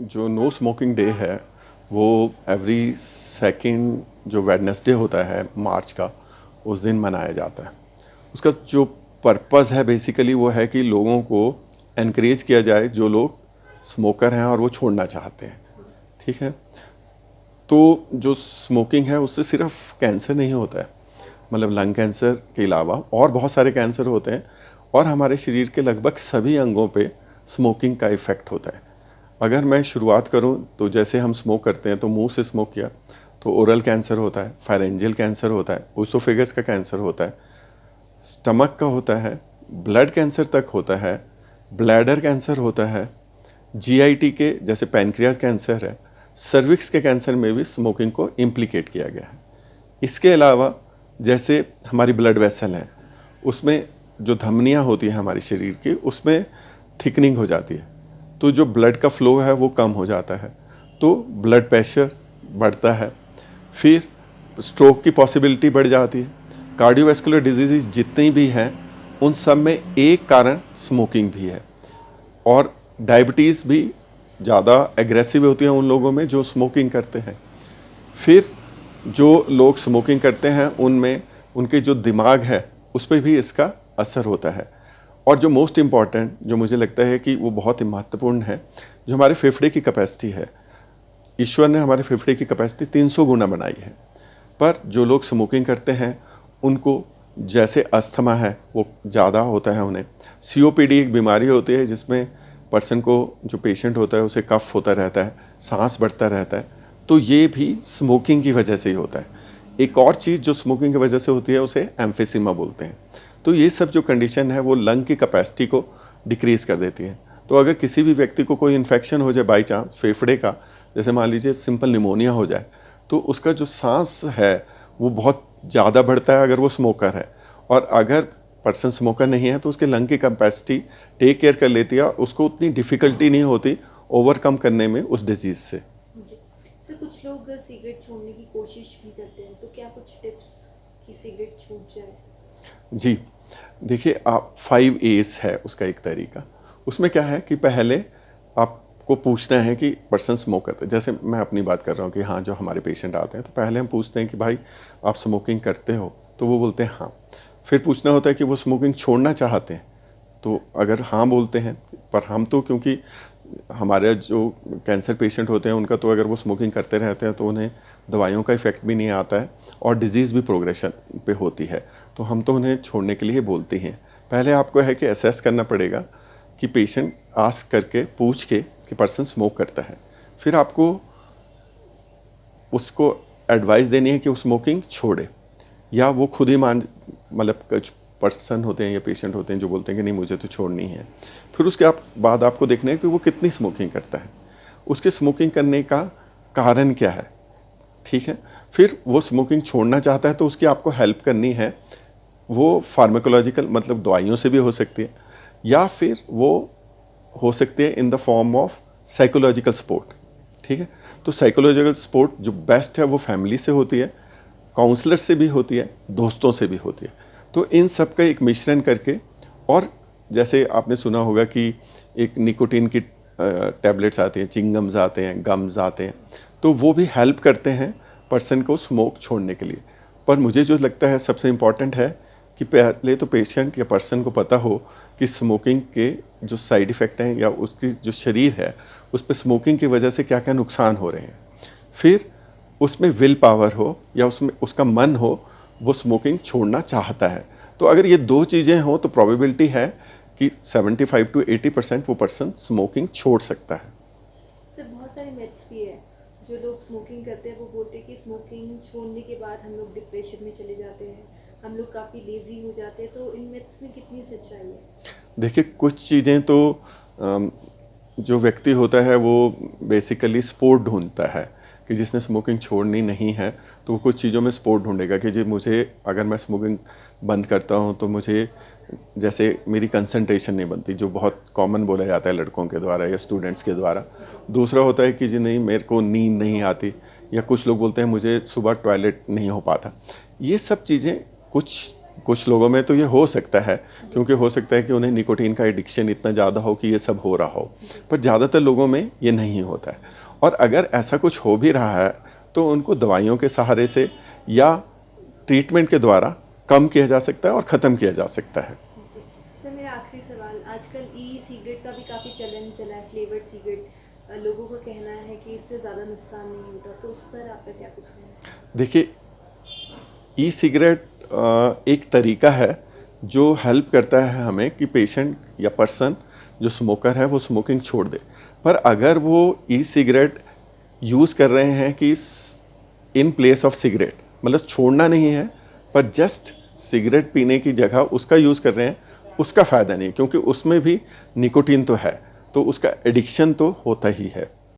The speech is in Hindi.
जो नो स्मोकिंग डे है वो एवरी सेकंड जो वेडनेसडे होता है मार्च का, उस दिन मनाया जाता है। उसका जो पर्पस है बेसिकली वो है कि लोगों को एनकरेज किया जाए, जो लोग स्मोकर हैं और वो छोड़ना चाहते हैं। ठीक है, तो जो स्मोकिंग है उससे सिर्फ कैंसर नहीं होता है, मतलब लंग कैंसर के अलावा और बहुत सारे कैंसर होते हैं, और हमारे शरीर के लगभग सभी अंगों पे स्मोकिंग का इफ़ेक्ट होता है। अगर मैं शुरुआत करूं तो जैसे हम स्मोक करते हैं तो मुंह से स्मोक किया तो ओरल कैंसर होता है, फेरेंजियल कैंसर होता है, ओसोफेगस का कैंसर होता है, स्टमक का होता है, ब्लड कैंसर तक होता है, ब्लैडर कैंसर होता है, जीआईटी के जैसे पैनक्रियाज कैंसर है, सर्विक्स के कैंसर में भी स्मोकिंग को इम्प्लीकेट किया गया है। इसके अलावा जैसे हमारी ब्लड वेसल हैं, उसमें जो धमनियाँ होती हैं हमारे शरीर की, उसमें थिकनिंग हो जाती है, तो जो ब्लड का फ्लो है वो कम हो जाता है, तो ब्लड प्रेशर बढ़ता है, फिर स्ट्रोक की पॉसिबिलिटी बढ़ जाती है। कार्डियोवैस्कुलर डिजीज़ जितनी भी हैं उन सब में एक कारण स्मोकिंग भी है, और डायबिटीज़ भी ज़्यादा एग्रेसिव होती है उन लोगों में जो स्मोकिंग करते हैं। फिर जो लोग स्मोकिंग करते हैं उनमें उनके जो दिमाग है उस पर भी इसका असर होता है। और जो मोस्ट इम्पॉर्टेंट जो मुझे लगता है कि वो बहुत ही महत्वपूर्ण है, जो हमारे फेफड़े की कैपेसिटी है, ईश्वर ने हमारे फेफड़े की कैपेसिटी 300 गुना बनाई है, पर जो लोग स्मोकिंग करते हैं उनको जैसे अस्थमा है वो ज़्यादा होता है उन्हें। सीओपीडी एक बीमारी होती है जिसमें पर्सन को, जो पेशेंट होता है उसे कफ होता रहता है, सांस बढ़ता रहता है, तो ये भी स्मोकिंग की वजह से ही होता है। एक और चीज़ जो स्मोकिंग की वजह से होती है उसे एम्फेसिमा बोलते हैं। तो ये सब जो कंडीशन है वो लंग की कैपेसिटी को डिक्रीज़ कर देती है। तो अगर किसी भी व्यक्ति को कोई इन्फेक्शन हो जाए बाई चांस फेफड़े का, जैसे मान लीजिए सिंपल निमोनिया हो जाए, तो उसका जो सांस है वो बहुत ज़्यादा बढ़ता है अगर वो स्मोकर है, और अगर पर्सन स्मोकर नहीं है तो उसके लंग की कैपेसिटी टेक केयर कर लेती है और उसको उतनी डिफ़िकल्टी नहीं होती ओवरकम करने में उस डिजीज़ से। सर कुछ लोग सिगरेट छोड़ने की कोशिश भी करते हैं, तो क्या कुछ टिप्स कि सिगरेट छूट जाए? जी, देखिए आप 5 A's है उसका एक तरीका। उसमें क्या है कि पहले आपको पूछना है कि पर्सन स्मोक करते हैं। जैसे मैं अपनी बात कर रहा हूँ कि हाँ, जो हमारे पेशेंट आते हैं तो पहले हम पूछते हैं कि भाई आप स्मोकिंग करते हो? तो वो बोलते हैं हाँ। फिर पूछना होता है कि वो स्मोकिंग छोड़ना चाहते हैं? तो अगर हाँ बोलते हैं, पर हम तो क्योंकि हमारे जो कैंसर पेशेंट होते हैं उनका तो अगर वो स्मोकिंग करते रहते हैं तो उन्हें दवाइयों का इफ़ेक्ट भी नहीं आता है और डिज़ीज़ भी प्रोग्रेशन पे होती है, तो हम तो उन्हें छोड़ने के लिए बोलते हैं। पहले आपको है कि असेस करना पड़ेगा कि पेशेंट आस्क करके पूछ के कि पर्सन स्मोक करता है, फिर आपको उसको एडवाइस देनी है कि वो स्मोकिंग छोड़े, या वो खुद ही मतलब कुछ पर्सन होते हैं या पेशेंट होते हैं जो बोलते हैं कि नहीं मुझे तो छोड़नी है। फिर उसके बाद आपको देखना है कि वो कितनी स्मोकिंग करता है, उसके स्मोकिंग करने का कारण क्या है। ठीक है, फिर वो स्मोकिंग छोड़ना चाहता है तो उसकी आपको हेल्प करनी है। वो फार्माकोलॉजिकल मतलब दवाइयों से भी हो सकती है, या फिर वो हो सकती है in the form of psychological support. ठीक है, तो साइकोलॉजिकल सपोर्ट जो बेस्ट है वो फैमिली से होती है, काउंसलर से भी होती है, दोस्तों से भी होती है। तो इन सब का एक मिश्रण करके, और जैसे आपने सुना होगा कि एक निकोटीन की टैबलेट्स आती हैं, चिंगम्स आते हैं, गम्स आते हैं, तो वो भी हेल्प करते हैं पर्सन को स्मोक छोड़ने के लिए। पर मुझे जो लगता है सबसे इम्पॉर्टेंट है कि पहले तो पेशेंट या पर्सन को पता हो कि स्मोकिंग के जो साइड इफ़ेक्ट हैं या उसकी जो शरीर है उस पर स्मोकिंग की वजह से क्या क्या नुकसान हो रहे हैं। फिर उसमें विल पावर हो या उसमें उसका मन हो, वो स्मोकिंग छोड़ना चाहता है। तो अगर ये दो चीज़ें हों तो प्रोबेबिलिटी है कि 75 to 80% वो पर्सन स्मोकिंग छोड़ सकता है। सर बहुत सारे मिथ्स भी है, जो लोग स्मोकिंग करते हैं वो बोलते हैं कि स्मोकिंग छोड़ने के बाद हम लोग डिप्रेशन में चले जाते हैं, हम लोग काफ़ी लेज़ी हो जाते हैं, तो इन मिथ्स में कितनी सच्चाई है? देखिए कुछ चीज़ें तो जो व्यक्ति होता है वो बेसिकली सपोर्ट ढूंढता है कि जिसने स्मोकिंग छोड़नी नहीं है तो वो कुछ चीज़ों में सपोर्ट ढूंढेगा कि जी मुझे अगर मैं स्मोकिंग बंद करता हूँ तो मुझे जैसे मेरी कंसंट्रेशन नहीं बनती, जो बहुत कॉमन बोला जाता है लड़कों के द्वारा या स्टूडेंट्स के द्वारा। दूसरा होता है कि जी नहीं मेरे को नींद नहीं आती, या कुछ लोग बोलते हैं मुझे सुबह टॉयलेट नहीं हो पाता। ये सब चीज़ें कुछ कुछ लोगों में तो ये हो सकता है, क्योंकि हो सकता है कि उन्हें निकोटीन का एडिक्शन इतना ज़्यादा हो कि ये सब हो रहा हो, पर ज़्यादातर लोगों में ये नहीं होता है। और अगर ऐसा कुछ हो भी रहा है तो उनको दवाइयों के सहारे से या ट्रीटमेंट के द्वारा कम किया जा सकता है और ख़त्म किया जा सकता है। तो मेरा आखिरी सवाल, आजकल ई सिगरेट का भी काफ़ी चलन चला है, फ्लेवर्ड सिगरेट, लोगों का कहना है कि इससे ज़्यादा नुकसान नहीं होता, तो उस पर आपका क्या कुछ कहना है? देखिए, ई सिगरेट एक तरीका है जो हेल्प करता है हमें कि पेशेंट या पर्सन जो स्मोकर है वो स्मोकिंग छोड़ दे। पर अगर वो ई सिगरेट यूज़ कर रहे हैं कि इन प्लेस ऑफ सिगरेट, मतलब छोड़ना नहीं है पर जस्ट सिगरेट पीने की जगह उसका यूज़ कर रहे हैं, उसका फ़ायदा नहीं, क्योंकि उसमें भी निकोटीन तो है, तो उसका एडिक्शन तो होता ही है।